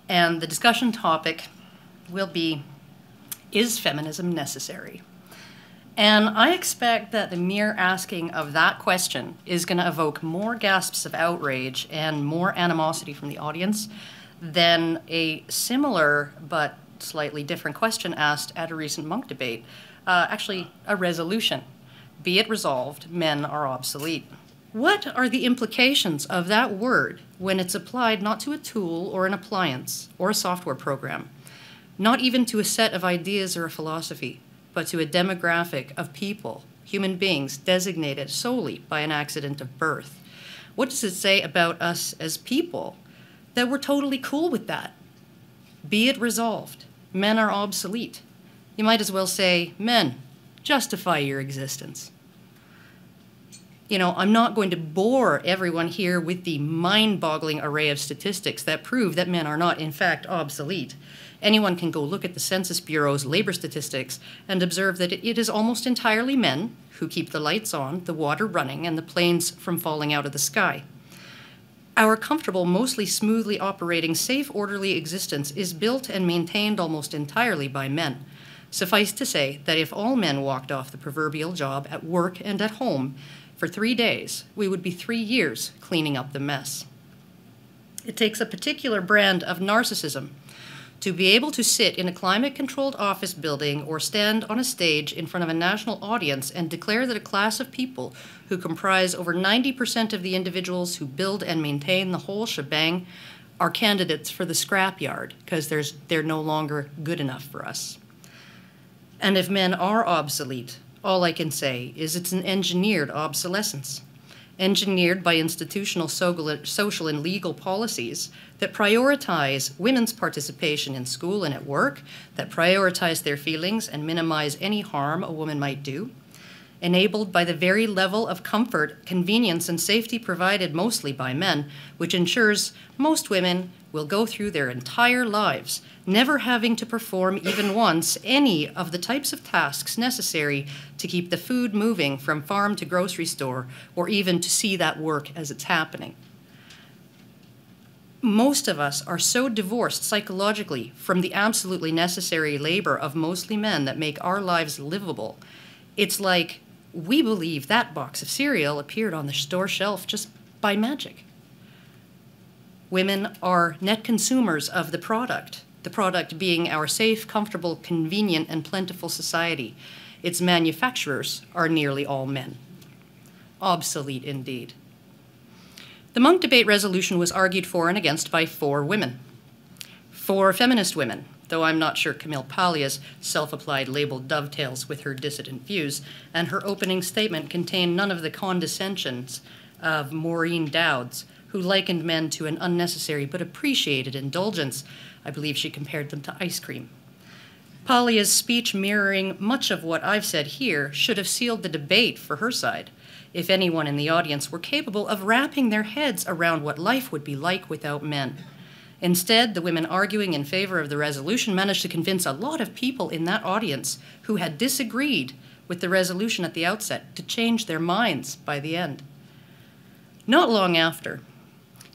And the discussion topic will be, is feminism necessary? And I expect that the mere asking of that question is going to evoke more gasps of outrage and more animosity from the audience than a similar but slightly different question asked at a recent Monk debate, actually a resolution. Be it resolved, men are obsolete. What are the implications of that word when it's applied not to a tool or an appliance or a software program, not even to a set of ideas or a philosophy, but to a demographic of people, human beings designated solely by an accident of birth? What does it say about us as people that we're totally cool with that? Be it resolved, men are obsolete. You might as well say, men, justify your existence. You know, I'm not going to bore everyone here with the mind-boggling array of statistics that prove that men are not, in fact, obsolete. Anyone can go look at the Census Bureau's labor statistics and observe that it is almost entirely men who keep the lights on, the water running, and the planes from falling out of the sky. Our comfortable, mostly smoothly operating, safe, orderly existence is built and maintained almost entirely by men. Suffice to say that if all men walked off the proverbial job at work and at home for 3 days, we would be 3 years cleaning up the mess. It takes a particular brand of narcissism to be able to sit in a climate-controlled office building or stand on a stage in front of a national audience and declare that a class of people who comprise over 90% of the individuals who build and maintain the whole shebang are candidates for the scrapyard because they're no longer good enough for us. And if men are obsolete, all I can say is it's an engineered obsolescence, engineered by institutional social and legal policies that prioritize women's participation in school and at work, that prioritize their feelings and minimize any harm a woman might do, enabled by the very level of comfort, convenience, and safety provided mostly by men, which ensures most women will go through their entire lives never having to perform even once any of the types of tasks necessary to keep the food moving from farm to grocery store, or even to see that work as it's happening. Most of us are so divorced psychologically from the absolutely necessary labor of mostly men that make our lives livable. It's like we believe that box of cereal appeared on the store shelf just by magic. Women are net consumers of the product being our safe, comfortable, convenient, and plentiful society. Its manufacturers are nearly all men. Obsolete indeed. The Monk debate resolution was argued for and against by 4 women. 4 feminist women, though I'm not sure Camille Pallia's self-applied label dovetails with her dissident views, and her opening statement contained none of the condescensions of Maureen Dowd's, who likened men to an unnecessary but appreciated indulgence. I believe she compared them to ice cream. Pallia's speech, mirroring much of what I've said here, should have sealed the debate for her side, if anyone in the audience were capable of wrapping their heads around what life would be like without men. Instead, the women arguing in favor of the resolution managed to convince a lot of people in that audience who had disagreed with the resolution at the outset to change their minds by the end. Not long after,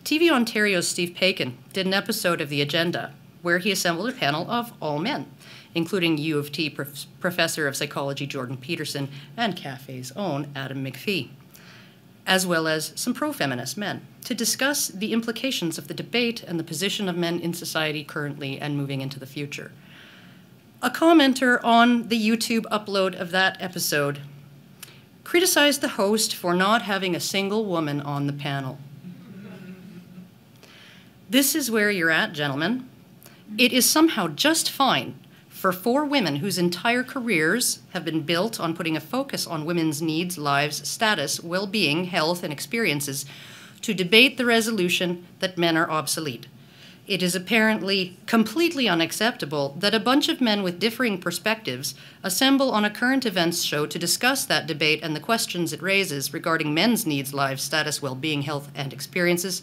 TV Ontario's Steve Paikin did an episode of The Agenda where he assembled a panel of all men, including U of T professor of psychology Jordan Peterson and Cafe's own Adam McPhee, as well as some pro-feminist men, to discuss the implications of the debate and the position of men in society currently and moving into the future. A commenter on the YouTube upload of that episode criticized the host for not having a single woman on the panel. This is where you're at, gentlemen. It is somehow just fine for 4 women whose entire careers have been built on putting a focus on women's needs, lives, status, well-being, health, and experiences to debate the resolution that men are obsolete. It is apparently completely unacceptable that a bunch of men with differing perspectives assemble on a current events show to discuss that debate and the questions it raises regarding men's needs, lives, status, well-being, health, and experiences.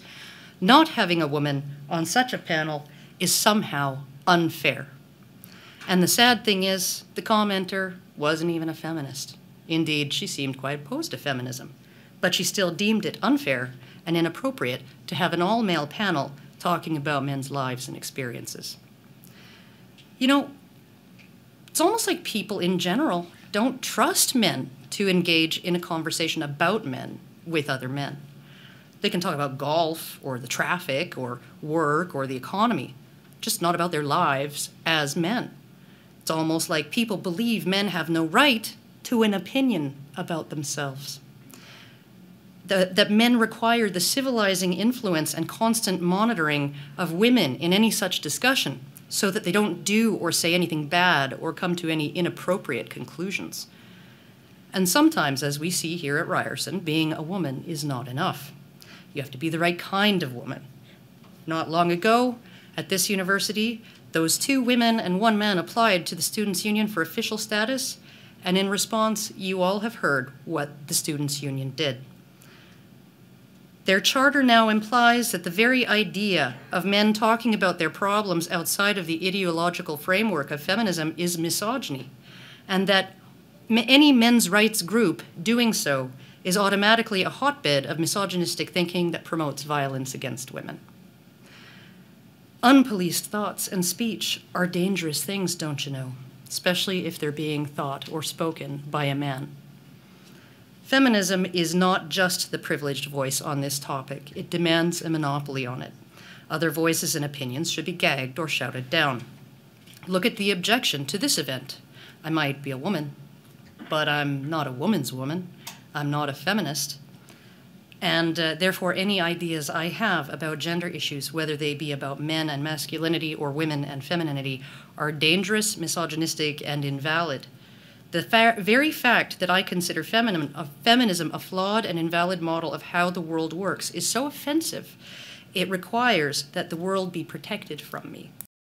Not having a woman on such a panel is somehow unfair. And the sad thing is, the commenter wasn't even a feminist. Indeed, she seemed quite opposed to feminism, but she still deemed it unfair and inappropriate to have an all-male panel talking about men's lives and experiences. You know, it's almost like people in general don't trust men to engage in a conversation about men with other men. They can talk about golf or the traffic or work or the economy, just not about their lives as men. It's almost like people believe men have no right to an opinion about themselves. That men require the civilizing influence and constant monitoring of women in any such discussion so that they don't do or say anything bad or come to any inappropriate conclusions. And sometimes, as we see here at Ryerson, being a woman is not enough. You have to be the right kind of woman. Not long ago, at this university, those 2 women and 1 man applied to the Students' Union for official status, and in response, you all have heard what the Students' Union did. Their charter now implies that the very idea of men talking about their problems outside of the ideological framework of feminism is misogyny, and that any men's rights group doing so is automatically a hotbed of misogynistic thinking that promotes violence against women. Unpoliced thoughts and speech are dangerous things, don't you know, especially if they're being thought or spoken by a man. Feminism is not just the privileged voice on this topic. It demands a monopoly on it. Other voices and opinions should be gagged or shouted down. Look at the objection to this event. I might be a woman, but I'm not a woman's woman. I'm not a feminist. And therefore, any ideas I have about gender issues, whether they be about men and masculinity or women and femininity, are dangerous, misogynistic, and invalid. The very fact that I consider feminism a flawed and invalid model of how the world works is so offensive, it requires that the world be protected from me.